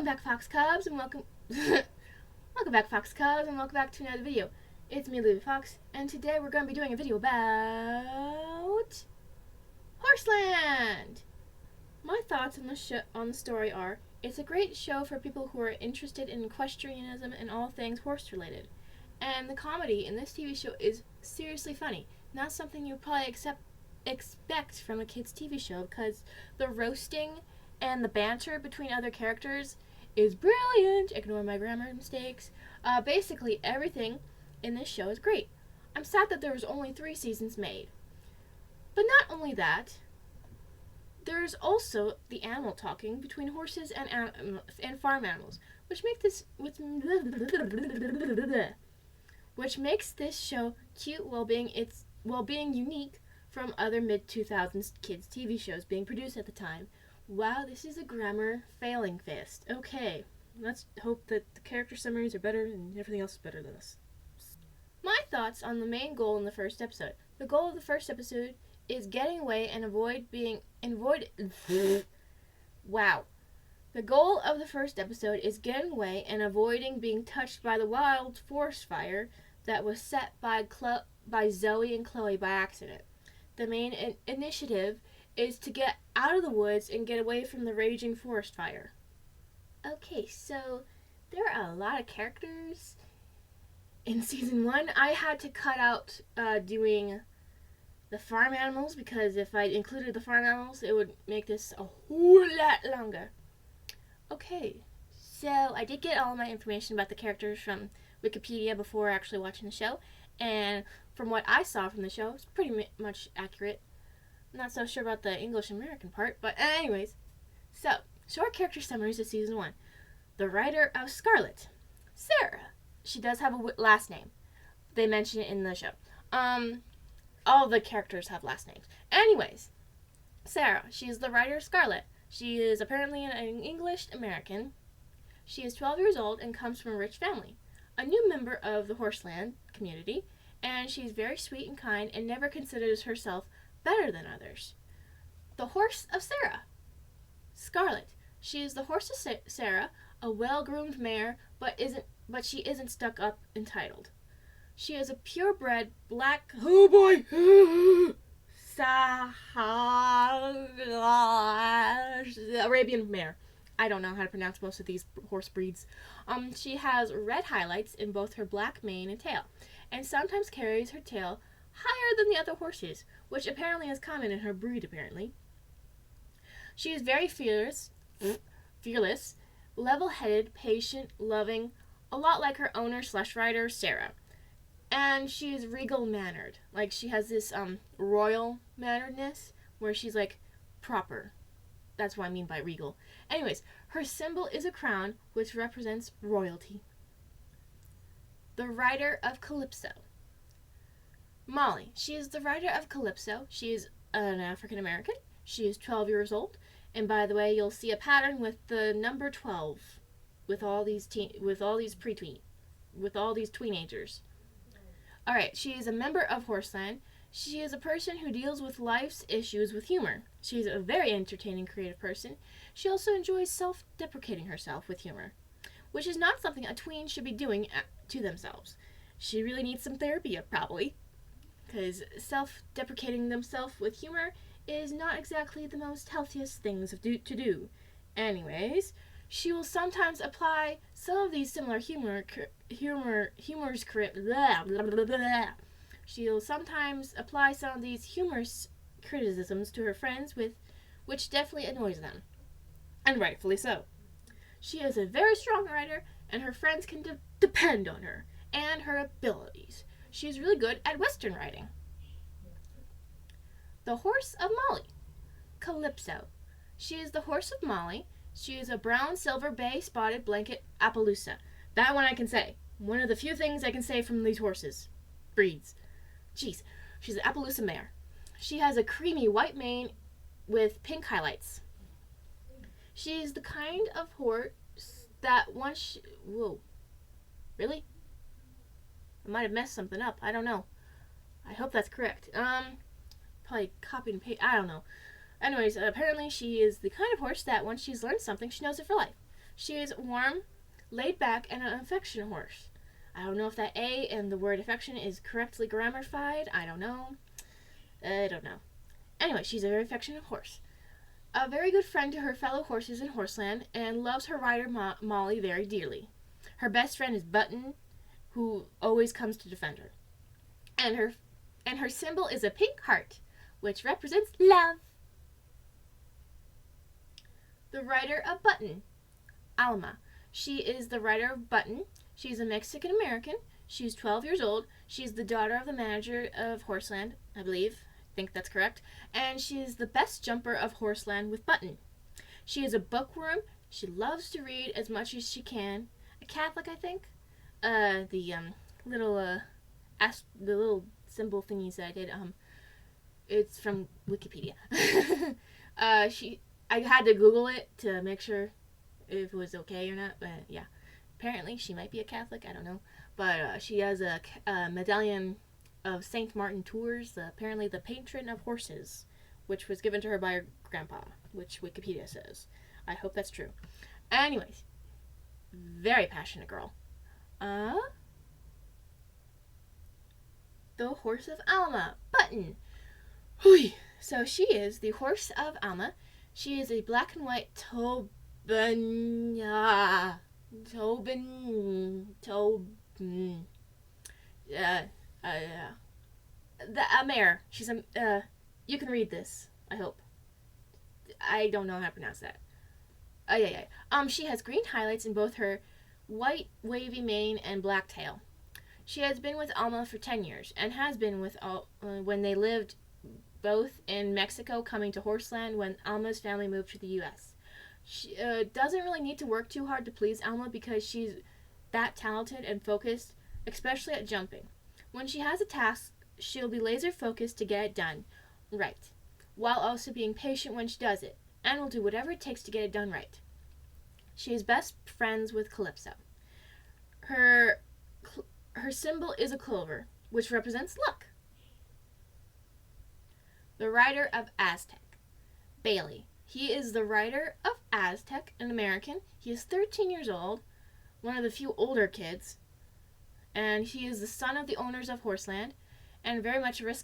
Welcome back, Fox Cubs, and welcome back, Fox Cubs, and welcome back to another video. It's me, Louie Fox, and today we're going to be doing a video about Horseland. My thoughts on the story are: it's a great show for people who are interested in equestrianism and all things horse-related. And the comedy in this TV show is seriously funny. Not something you would probably expect from a kids' TV show, because the roasting and the banter between other characters is brilliant. Ignore my grammar mistakes. Basically, everything in this show is great. I'm sad that there was only 3 seasons made. But not only that, there's also the animal talking between horses and farm animals, which makes this show cute while being unique from other mid-2000s kids TV shows being produced at the time. Wow, this is a grammar failing fest. Okay, let's hope that the character summaries are better and everything else is better than this. My thoughts on the main goal in the first episode. The goal of the first episode is getting away and Wow. The goal of the first episode is getting away and avoiding being touched by the wild forest fire that was set by Zoe and Chloe by accident. The main initiative is to get out of the woods and get away from the raging forest fire. Okay, so there are a lot of characters in season 1. I had to cut out doing the farm animals, because if I included the farm animals, it would make this a whole lot longer. Okay, so I did get all my information about the characters from Wikipedia before actually watching the show, and from what I saw from the show, it's pretty much accurate. I'm not so sure about the English American part, but anyways. So, short character summaries of season 1. The writer of Scarlet, Sarah. She does have a last name. They mention it in the show. All the characters have last names. Anyways, Sarah. She is the writer of Scarlet. She is apparently an English American. She is 12 years old and comes from a rich family. A new member of the Horseland community, and she's very sweet and kind and never considers herself better than others. The horse of Sarah, Scarlet. She is the horse of Sarah, a well-groomed mare, but she isn't stuck up entitled. She is a purebred black Arabian mare. I don't know how to pronounce most of these horse breeds. She has red highlights in both her black mane and tail, and sometimes carries her tail higher than the other horses, which apparently is common in her breed, apparently. She is very fearless, level-headed, patient, loving, a lot like her owner/rider, Sarah. And she is regal-mannered. Like, she has this royal manneredness where she's, like, proper. That's what I mean by regal. Anyways, her symbol is a crown, which represents royalty. The writer of Calypso, Molly. She is the writer of Calypso. She is an African American. She is 12 years old. And by the way, you'll see a pattern with the number 12 with all these teenagers. All right, she is a member of Horseland. She is a person who deals with life's issues with humor. She's a very entertaining, creative person. She also enjoys self-deprecating herself with humor, which is not something a tween should be doing to themselves. She really needs some therapy, probably, because self-deprecating themselves with humor is not exactly the most healthiest things to do. Anyways, she will sometimes apply some of these similar She'll sometimes apply some of these humorous criticisms to her friends, which definitely annoys them, and rightfully so. She is a very strong writer, and her friends can depend on her and her abilities. She is really good at Western writing. The horse of Molly, Calypso. She is the horse of Molly. She is a brown silver bay spotted blanket Appaloosa. That one I can say. One of the few things I can say from these horses breeds. Jeez, she's an Appaloosa mare. She has a creamy white mane with pink highlights. She is the kind of horse that whoa. Really? I might have messed something up. I don't know. I hope that's correct. Probably copy and paste. I don't know. Anyways, apparently she is the kind of horse that once she's learned something, she knows it for life. She is warm, laid back, and an affectionate horse. I don't know if that A and the word affection is correctly grammarified. I don't know. Anyway, she's a very affectionate horse. A very good friend to her fellow horses in Horseland, and loves her rider Molly very dearly. Her best friend is Button, who always comes to defend her. And her symbol is a pink heart, which represents love. The rider of Button, Alma. She is the rider of Button. She's a Mexican American. She's 12 years old. She's the daughter of the manager of Horseland, I believe. I think that's correct. And she is the best jumper of Horseland with Button. She is a bookworm. She loves to read as much as she can. A Catholic, I think. The little symbol thingies that I did. It's from Wikipedia. I had to Google it to make sure if it was okay or not. But yeah, apparently she might be a Catholic. I don't know. But she has a medallion of Saint Martin Tours, apparently the patron of horses, which was given to her by her grandpa, which Wikipedia says. I hope that's true. Anyways, very passionate girl. The horse of Alma, Button. Hui. So she is the horse of Alma. She is a black and white a mare. She's a, you can read this, I hope. I don't know how to pronounce that. She has green highlights in both her white wavy mane and black tail. She has been with Alma for 10 years and has been with when they lived both in Mexico, coming to Horseland when Alma's family moved to the U.S. She doesn't really need to work too hard to please Alma because she's that talented and focused, especially at jumping. When she has a task, she'll be laser focused to get it done right, while also being patient when she does it, and will do whatever it takes to get it done right. She is best friends with Calypso. Her symbol is a clover, which represents luck. The rider of Aztec, Bailey. He is the rider of Aztec, an American. He is 13 years old, one of the few older kids, and he is the son of the owners of Horseland, and very much a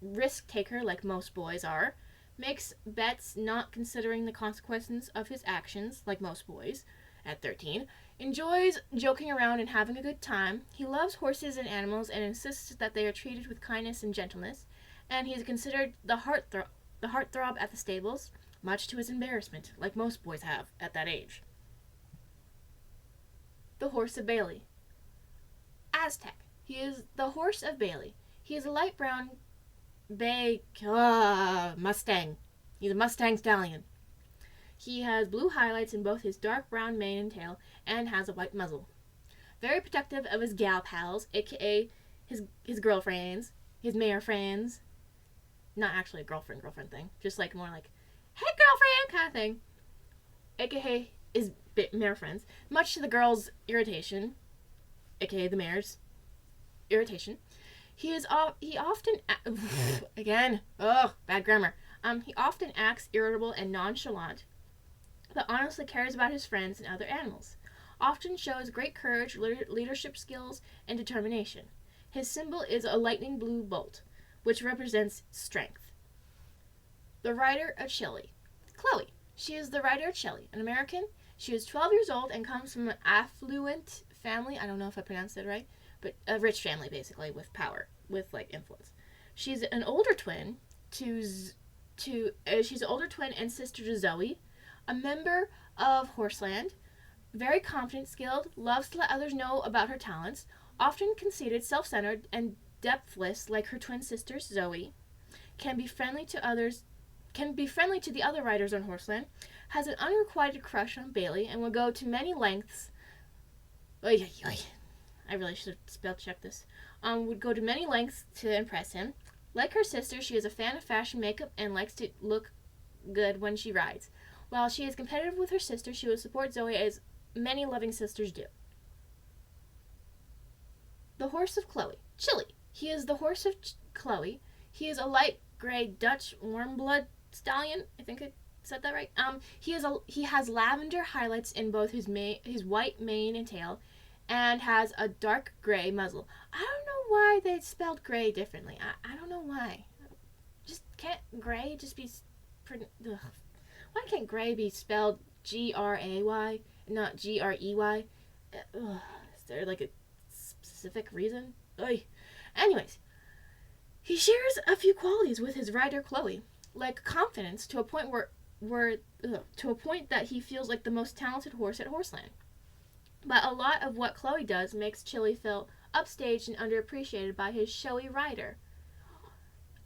risk taker like most boys are. Makes bets not considering the consequences of his actions like most boys at 13. Enjoys joking around and having a good time. He loves horses and animals and insists that they are treated with kindness and gentleness, and he is considered the heartthrob at the stables, much to his embarrassment, like most boys have at that age. The horse of Bailey, Aztec. He is the horse of Bailey. He is a light brown Mustang. He's a Mustang stallion. He has blue highlights in both his dark brown mane and tail, and has a white muzzle. Very protective of his gal pals, aka his girlfriends, his mare friends. Not actually a girlfriend thing, just like more like, hey girlfriend kind of thing. Aka his mare friends, much to the girls' irritation, aka the mare's irritation. He often again, bad grammar. He often acts irritable and nonchalant, but honestly cares about his friends and other animals. Often shows great courage, leadership skills, and determination. His symbol is a lightning blue bolt, which represents strength. The rider of Chile, Chloe. She is the rider of Chile, an American. She is 12 years old and comes from an affluent family. I don't know if I pronounced it right, but a rich family, basically, with power, with like influence. She's an older twin she's an older twin and sister to Zoe, a member of Horseland, very confident, skilled, loves to let others know about her talents, often conceited, self-centered, and depthless like her twin sisters Zoe, can be friendly to the other riders on Horseland, has an unrequited crush on Bailey, and will go to many lengths. I really should have spell checked this. Would go to many lengths to impress him. Like her sister, she is a fan of fashion makeup and likes to look good when she rides. While she is competitive with her sister, she will support Zoe as many loving sisters do. The horse of Chloe, Chili. He is the horse of Chloe. He is a light gray Dutch warm blood stallion. I think it's said that right. He has lavender highlights in both his white mane and tail, and has a dark gray muzzle. I don't know why they spelled gray differently. I don't know why. Just can't gray just be ugh. Why can't gray be spelled Gray, not Grey? Is there like a specific reason? Ugh. Anyways, he shares a few qualities with his rider Chloe, like confidence to a point that he feels like the most talented horse at Horseland. But a lot of what Chloe does makes Chili feel upstaged and underappreciated by his showy rider.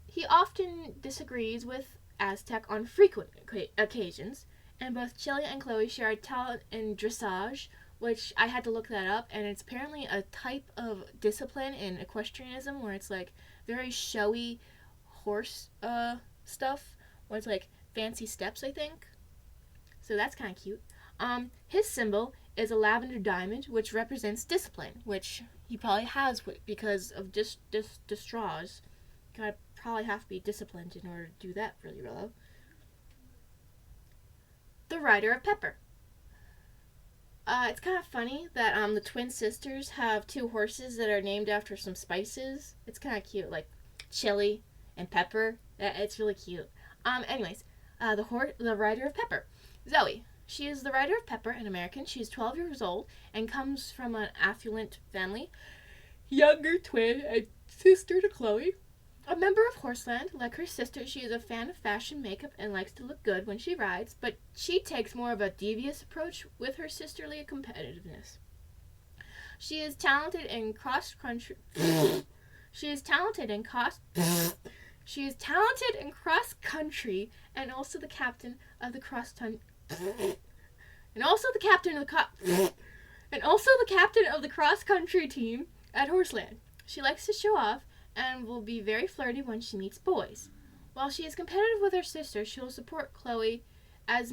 He often disagrees with Aztec on frequent occasions, and both Chili and Chloe share a talent in dressage, which I had to look that up, and it's apparently a type of discipline in equestrianism where it's like very showy horse stuff, where it's like fancy steps, I think. So that's kind of cute. His symbol is a lavender diamond, which represents discipline, which he probably has because of dressage. Gotta probably have to be disciplined in order to do that really well. The rider of Pepper. It's kind of funny that the twin sisters have two horses that are named after some spices. It's kind of cute, like chili and pepper. It's really cute. Anyways, the rider of Pepper, Zoe. She is the rider of Pepper, an American. She is 12 years old and comes from an affluent family. Younger twin and sister to Chloe. A member of Horseland, like her sister, she is a fan of fashion makeup and likes to look good when she rides, but she takes more of a devious approach with her sisterly competitiveness. She is talented in cross country. She is talented in cross country, and also the captain of the cross country team at Horseland. She likes to show off and will be very flirty when she meets boys. While she is competitive with her sister, she will support Chloe, as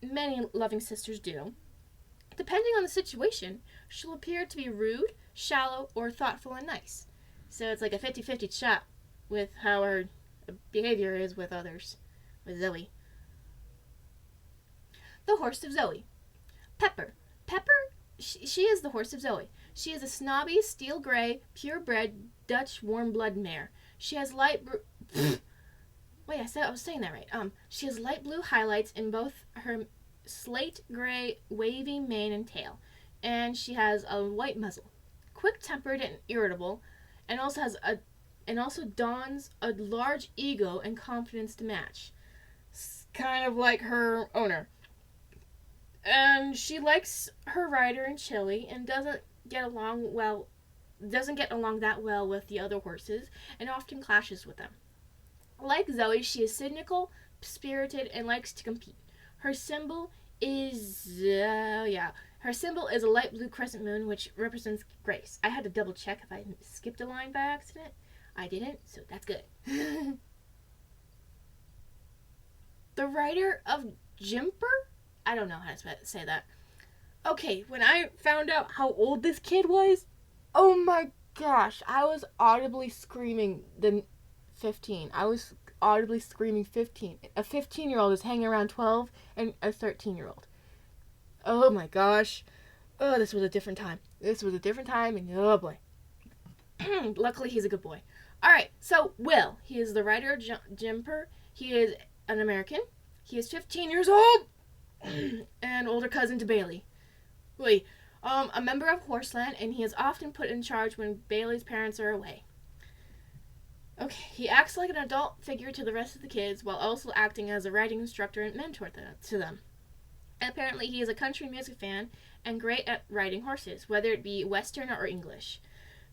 many loving sisters do. Depending on the situation, she'll appear to be rude, shallow, or thoughtful and nice. So it's like a 50-50 shot with how her behavior is with others, with Zoe. The horse of Zoe. Pepper. She is the horse of Zoe. She is a snobby, steel gray, purebred Dutch warm-blood mare. She has light I was saying that right. She has light blue highlights in both her slate gray, wavy mane and tail, and she has a white muzzle. Quick-tempered and irritable, and also dons a large ego and confidence to match. Kind of like her owner. And she likes her rider and Chili and doesn't get along that well with the other horses and often clashes with them. Like Zoe, she is cynical, spirited, and likes to compete. Her symbol is a light blue crescent moon, which represents grace. I had to double check if I skipped a line by accident. I didn't, so that's good. The rider of Jimper? I don't know how to say that. Okay, when I found out how old this kid was, oh my gosh, I was audibly screaming 15. I was audibly screaming 15. A 15-year-old is hanging around 12 and a 13-year-old. Oh my gosh. Oh, this was a different time. And oh boy. Luckily, he's a good boy. Alright, so Will. He is the rider of Jimper. He is an American. He is 15 years old. And older cousin to Bailey. A member of Horseland, and he is often put in charge when Bailey's parents are away. Okay, he acts like an adult figure to the rest of the kids while also acting as a riding instructor and mentor to them. Apparently, he is a country music fan and great at riding horses, whether it be Western or English.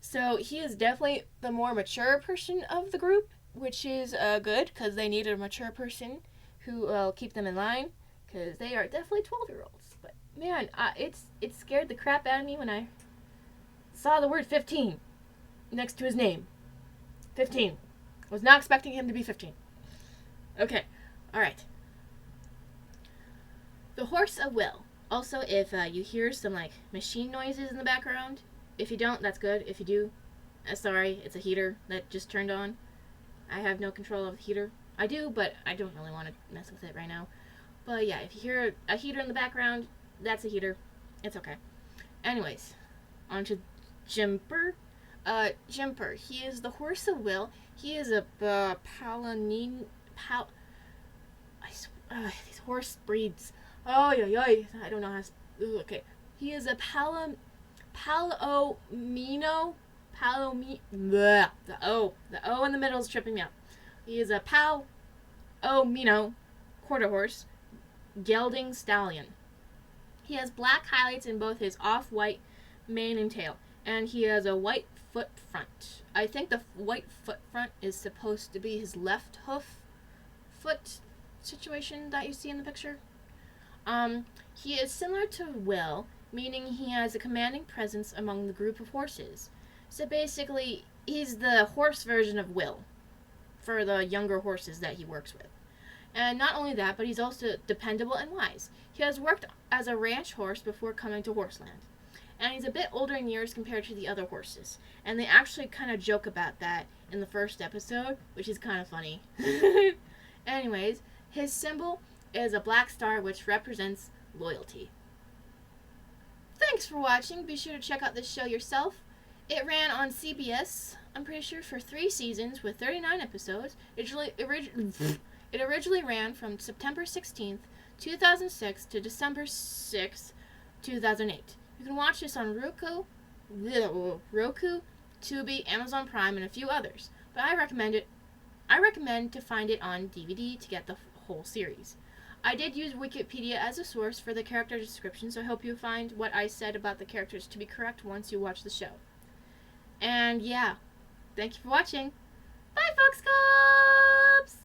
So he is definitely the more mature person of the group, which is good because they need a mature person who will keep them in line. Because they are definitely 12-year-olds. But, man, it scared the crap out of me when I saw the word 15 next to his name. 15. Was not expecting him to be 15. Okay. Alright. The horse of Will. Also, if you hear some, machine noises in the background, if you don't, that's good. If you do, sorry, it's a heater that just turned on. I have no control of the heater. I do, but I don't really want to mess with it right now. But yeah, if you hear a heater in the background, that's a heater. It's okay. Anyways, on to Jimper. Jimper. He is the horse of will. He is a these horse breeds. Oh, yeah. I don't know how to... okay. He is a Palomino. The O in the middle is tripping me up. He is a Palomino quarter horse gelding stallion. He has black highlights in both his off-white mane and tail, and he has a white foot front. I think the white foot front is supposed to be his left foot situation that you see in the picture. He is similar to Will, meaning he has a commanding presence among the group of horses. So basically, he's the horse version of Will for the younger horses that he works with. And not only that, but he's also dependable and wise. He has worked as a ranch horse before coming to Horseland. And he's a bit older in years compared to the other horses. And they actually kind of joke about that in the first episode, which is kind of funny. Anyways, his symbol is a black star, which represents loyalty. Thanks for watching. Be sure to check out this show yourself. It ran on CBS, I'm pretty sure, for 3 seasons with 39 episodes. It originally ran from September 16th, 2006 to December 6th, 2008. You can watch this on Roku, Tubi, Amazon Prime, and a few others. But I recommend to find it on DVD to get the whole series. I did use Wikipedia as a source for the character description, so I hope you find what I said about the characters to be correct once you watch the show. And yeah, thank you for watching. Bye, Foxcom!